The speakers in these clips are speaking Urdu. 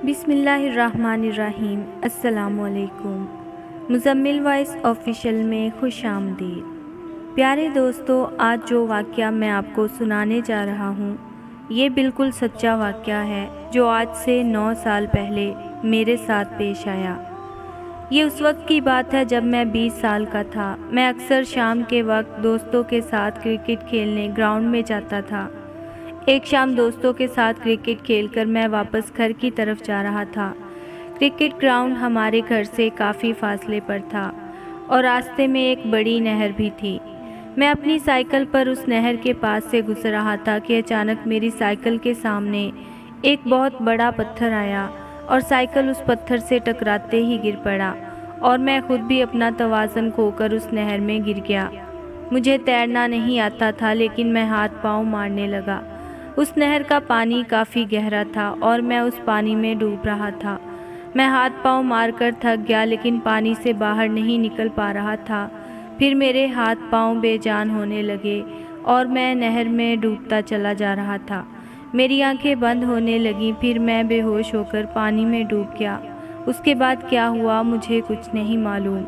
بسم اللہ الرحمن الرحیم۔ السلام علیکم۔ مزمل وائس آفیشیل میں خوش آمدید۔ پیارے دوستو، آج جو واقعہ میں آپ کو سنانے جا رہا ہوں یہ بالکل سچا واقعہ ہے جو آج سے 9 سال پہلے میرے ساتھ پیش آیا۔ یہ اس وقت کی بات ہے جب میں 20 سال کا تھا۔ میں اکثر شام کے وقت دوستوں کے ساتھ کرکٹ کھیلنے گراؤنڈ میں جاتا تھا۔ ایک شام دوستوں کے ساتھ کرکٹ کھیل کر میں واپس گھر کی طرف جا رہا تھا۔ کرکٹ گراؤنڈ ہمارے گھر سے کافی فاصلے پر تھا اور راستے میں ایک بڑی نہر بھی تھی۔ میں اپنی سائیکل پر اس نہر کے پاس سے گزر رہا تھا کہ اچانک میری سائیکل کے سامنے ایک بہت بڑا پتھر آیا اور سائیکل اس پتھر سے ٹکراتے ہی گر پڑا اور میں خود بھی اپنا توازن کھو کر اس نہر میں گر گیا۔ مجھے تیرنا نہیں آتا تھا لیکن میں ہاتھ پاؤں مارنے لگا۔ اس نہر کا پانی کافی گہرا تھا اور میں اس پانی میں ڈوب رہا تھا۔ میں ہاتھ پاؤں مار کر تھک گیا لیکن پانی سے باہر نہیں نکل پا رہا تھا۔ پھر میرے ہاتھ پاؤں بے جان ہونے لگے اور میں نہر میں ڈوبتا چلا جا رہا تھا۔ میری آنکھیں بند ہونے لگیں، پھر میں بے ہوش ہو کر پانی میں ڈوب گیا۔ اس کے بعد کیا ہوا مجھے کچھ نہیں معلوم۔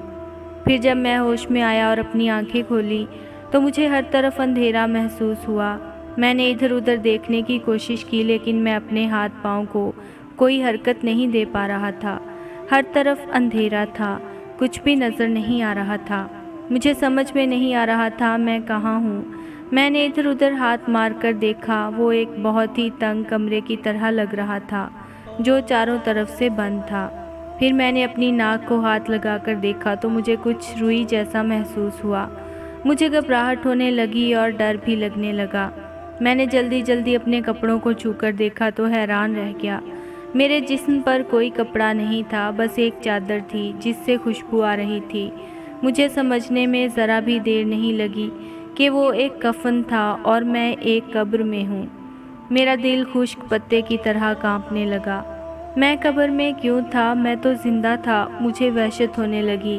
پھر جب میں ہوش میں آیا اور اپنی آنکھیں کھولی تو مجھے ہر طرف اندھیرا محسوس ہوا۔ میں نے ادھر ادھر دیکھنے کی کوشش کی لیکن میں اپنے ہاتھ پاؤں کو کوئی حرکت نہیں دے پا رہا تھا۔ ہر طرف اندھیرا تھا، کچھ بھی نظر نہیں آ رہا تھا۔ مجھے سمجھ میں نہیں آ رہا تھا میں کہاں ہوں۔ میں نے ادھر ادھر ہاتھ مار کر دیکھا، وہ ایک بہت ہی تنگ کمرے کی طرح لگ رہا تھا جو چاروں طرف سے بند تھا۔ پھر میں نے اپنی ناک کو ہاتھ لگا کر دیکھا تو مجھے کچھ روئی جیسا محسوس ہوا۔ مجھے گھبراہٹ ہونے لگی اور ڈر بھی لگنے لگا۔ میں نے جلدی اپنے کپڑوں کو چھو کر دیکھا تو حیران رہ گیا۔ میرے جسم پر کوئی کپڑا نہیں تھا، بس ایک چادر تھی جس سے خوشبو آ رہی تھی۔ مجھے سمجھنے میں ذرا بھی دیر نہیں لگی کہ وہ ایک کفن تھا اور میں ایک قبر میں ہوں۔ میرا دل خشک پتے کی طرح کانپنے لگا۔ میں قبر میں کیوں تھا؟ میں تو زندہ تھا۔ مجھے وحشت ہونے لگی۔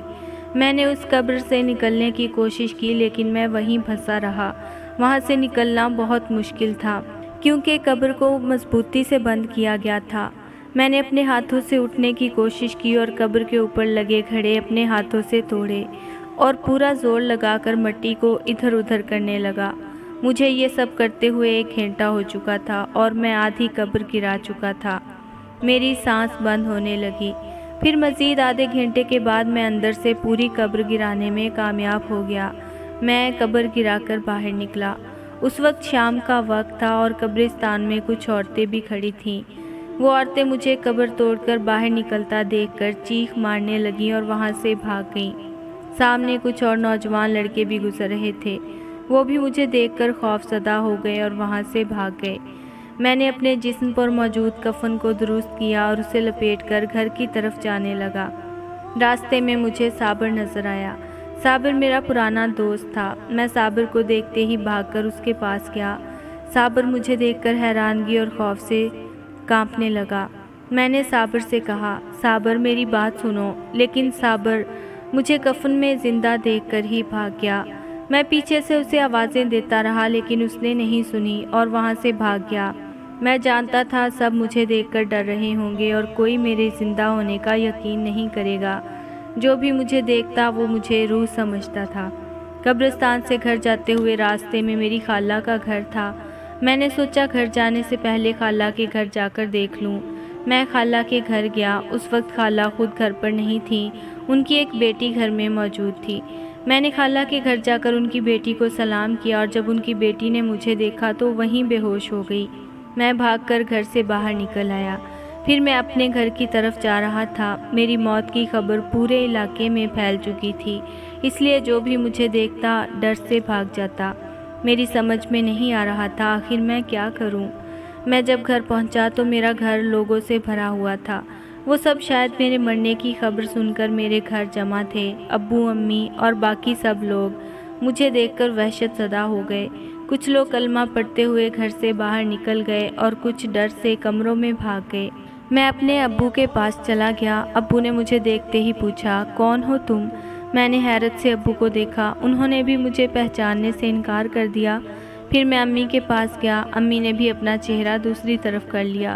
میں نے اس قبر سے نکلنے کی کوشش کی لیکن میں وہیں پھنسا رہا۔ وہاں سے نکلنا بہت مشکل تھا کیونکہ قبر کو مضبوطی سے بند کیا گیا تھا۔ میں نے اپنے ہاتھوں سے اٹھنے کی کوشش کی اور قبر کے اوپر لگے گھڑے اپنے ہاتھوں سے توڑے اور پورا زور لگا کر مٹی کو ادھر ادھر کرنے لگا۔ مجھے یہ سب کرتے ہوئے 1 گھنٹہ ہو چکا تھا اور میں آدھی قبر گرا چکا تھا۔ میری سانس بند ہونے لگی۔ پھر مزید آدھے گھنٹے کے بعد میں اندر سے پوری قبر گرانے میں کامیاب ہو گیا۔ میں قبر گرا کر باہر نکلا۔ اس وقت شام کا وقت تھا اور قبرستان میں کچھ عورتیں بھی کھڑی تھیں۔ وہ عورتیں مجھے قبر توڑ کر باہر نکلتا دیکھ کر چیخ مارنے لگیں اور وہاں سے بھاگ گئیں۔ سامنے کچھ اور نوجوان لڑکے بھی گزر رہے تھے، وہ بھی مجھے دیکھ کر خوف زدہ ہو گئے اور وہاں سے بھاگ گئے۔ میں نے اپنے جسم پر موجود کفن کو درست کیا اور اسے لپیٹ کر گھر کی طرف جانے لگا۔ راستے میں مجھے صابر نظر آیا۔ صابر میرا پرانا دوست تھا۔ میں صابر کو دیکھتے ہی بھاگ کر اس کے پاس گیا۔ صابر مجھے دیکھ کر حیرانگی اور خوف سے کانپنے لگا۔ میں نے صابر سے کہا، صابر میری بات سنو، لیکن صابر مجھے کفن میں زندہ دیکھ کر ہی بھاگ گیا۔ میں پیچھے سے اسے آوازیں دیتا رہا لیکن اس نے نہیں سنی اور وہاں سے بھاگ گیا۔ میں جانتا تھا سب مجھے دیکھ کر ڈر رہے ہوں گے اور کوئی میرے زندہ ہونے کا یقین نہیں کرے گا۔ جو بھی مجھے دیکھتا وہ مجھے روح سمجھتا تھا۔ قبرستان سے گھر جاتے ہوئے راستے میں میری خالہ کا گھر تھا۔ میں نے سوچا گھر جانے سے پہلے خالہ کے گھر جا کر دیکھ لوں۔ میں خالہ کے گھر گیا۔ اس وقت خالہ خود گھر پر نہیں تھیں، ان کی ایک بیٹی گھر میں موجود تھی۔ میں نے خالہ کے گھر جا کر ان کی بیٹی کو سلام کیا اور جب ان کی بیٹی نے مجھے دیکھا تو وہیں بے ہوش ہو گئی۔ میں بھاگ کر گھر سے باہر نکل آیا۔ پھر میں اپنے گھر کی طرف جا رہا تھا۔ میری موت کی خبر پورے علاقے میں پھیل چکی تھی، اس لیے جو بھی مجھے دیکھتا ڈر سے بھاگ جاتا۔ میری سمجھ میں نہیں آ رہا تھا آخر میں کیا کروں۔ میں جب گھر پہنچا تو میرا گھر لوگوں سے بھرا ہوا تھا۔ وہ سب شاید میرے مرنے کی خبر سن کر میرے گھر جمع تھے۔ ابو، امی اور باقی سب لوگ مجھے دیکھ کر وحشت زدہ ہو گئے۔ کچھ لوگ کلمہ پڑھتے ہوئے گھر سے باہر نکل گئے اور کچھ ڈر سے کمروں میں بھاگ گئے۔ میں اپنے ابو کے پاس چلا گیا۔ ابو نے مجھے دیکھتے ہی پوچھا، کون ہو تم؟ میں نے حیرت سے ابو کو دیکھا۔ انہوں نے بھی مجھے پہچاننے سے انکار کر دیا۔ پھر میں امی کے پاس گیا۔ امی نے بھی اپنا چہرہ دوسری طرف کر لیا۔